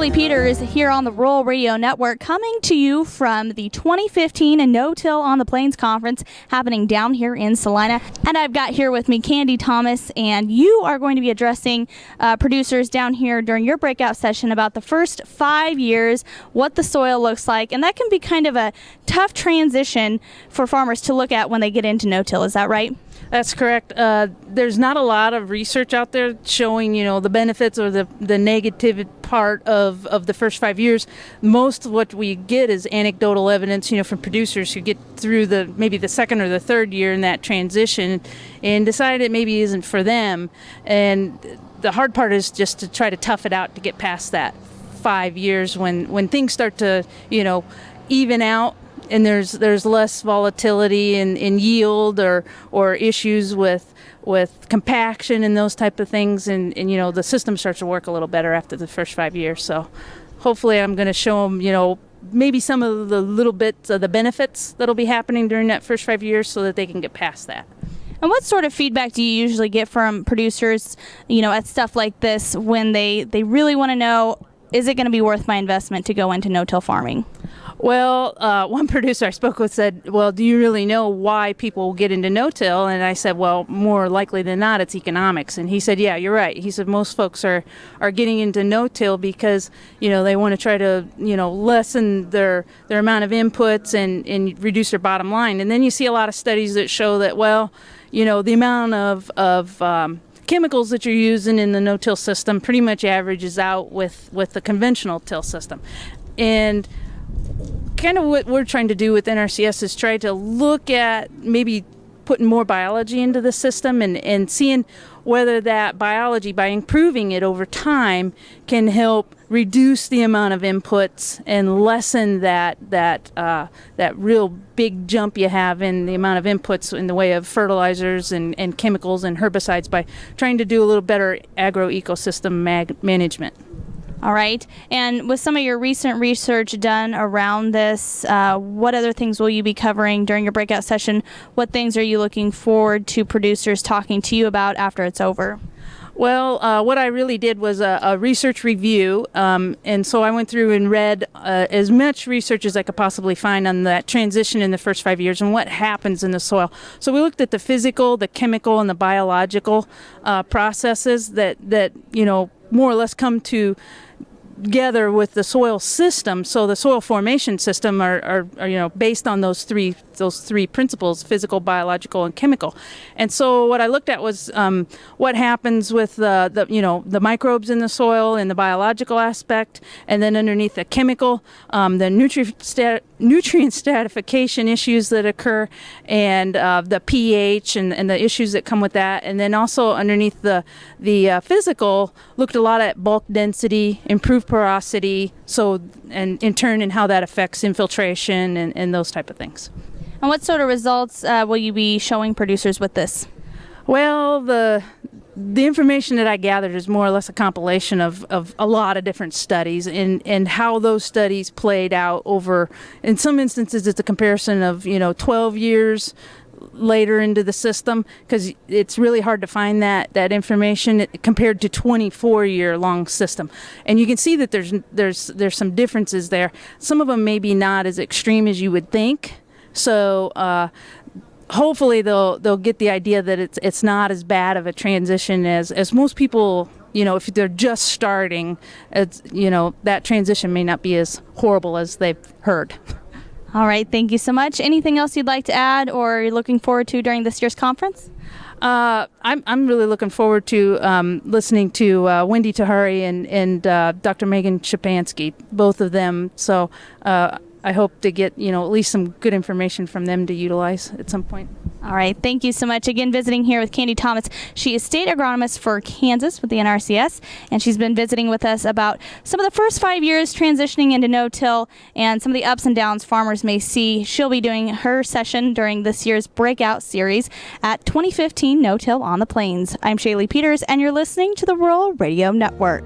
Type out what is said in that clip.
Shalee Peters here on the Rural Radio Network, coming to you from the 2015 No-Till on the Plains Conference happening down here in Salina. And I've got here with me Candy Thomas, and you are going to be addressing producers down here during your breakout session about the first 5 years, what the soil looks like, and that can be kind of a tough transition for farmers to look at when they get into no-till. Is that right? That's correct. There's not a lot of research out there showing, the benefits or the negative part of the first 5 years. Most of what we get is anecdotal evidence, from producers who get through maybe the second or the third year in that transition and decide it maybe isn't for them. And the hard part is just to try to tough it out to get past that 5 years when things start to, even out. And there's less volatility in yield or issues with compaction and those type of things, and the system starts to work a little better after the first 5 years. So hopefully I'm going to show them maybe some of the little bits of the benefits that'll be happening during that first 5 years so that they can get past that. And what sort of feedback do you usually get from producers at stuff like this when they really want to know, is it going to be worth my investment to go into no-till farming? Well, one producer I spoke with said, well, do you really know why people get into no-till? And I said, well, more likely than not, it's economics. And he said, yeah, you're right. He said most folks are getting into no-till because, they want to try to, lessen their amount of inputs and reduce their bottom line. And then you see a lot of studies that show that, well, the amount of chemicals that you're using in the no-till system pretty much averages out with the conventional till system. And kind of what we're trying to do with NRCS is try to look at maybe putting more biology into the system and seeing whether that biology, by improving it over time, can help reduce the amount of inputs and lessen that real big jump you have in the amount of inputs in the way of fertilizers and chemicals and herbicides by trying to do a little better agro-ecosystem management. All right. And with some of your recent research done around this, what other things will you be covering during your breakout session? What things are you looking forward to producers talking to you about after it's over? Well, what I really did was a research review, and so I went through and read as much research as I could possibly find on that transition in the first 5 years and what happens in the soil. So we looked at the physical, the chemical, and the biological processes that more or less come together with the soil system. So the soil formation system are based on those three principles: physical, biological, and chemical. And so what I looked at was what happens with the microbes in the soil and the biological aspect, and then underneath the chemical, the nutrient stratification issues that occur, and the pH and the issues that come with that. And then also underneath the physical, looked a lot at bulk density, improved porosity, and in turn, and how that affects infiltration and those type of things. And what sort of results will you be showing producers with this? Well, the information that I gathered is more or less a compilation of a lot of different studies and how those studies played out over, in some instances, it's a comparison of, 12 years later into the system, because it's really hard to find that information compared to 24-year long system. And you can see that there's some differences there. Some of them may be not as extreme as you would think. So hopefully they'll get the idea that it's not as bad of a transition as most people, if they're just starting, that transition may not be as horrible as they've heard. All right, thank you so much. Anything else you'd like to add or you're looking forward to during this year's conference? I'm really looking forward to listening to Wendy Tahari and Dr. Megan Shapansky, both of them. So I hope to get, at least some good information from them to utilize at some point. All right. Thank you so much. Again, visiting here with Candy Thomas. She is State Agronomist for Kansas with the NRCS, and she's been visiting with us about some of the first 5 years transitioning into no-till and some of the ups and downs farmers may see. She'll be doing her session during this year's breakout series at 2015 No-Till on the Plains. I'm Shalee Peters, and you're listening to the Rural Radio Network.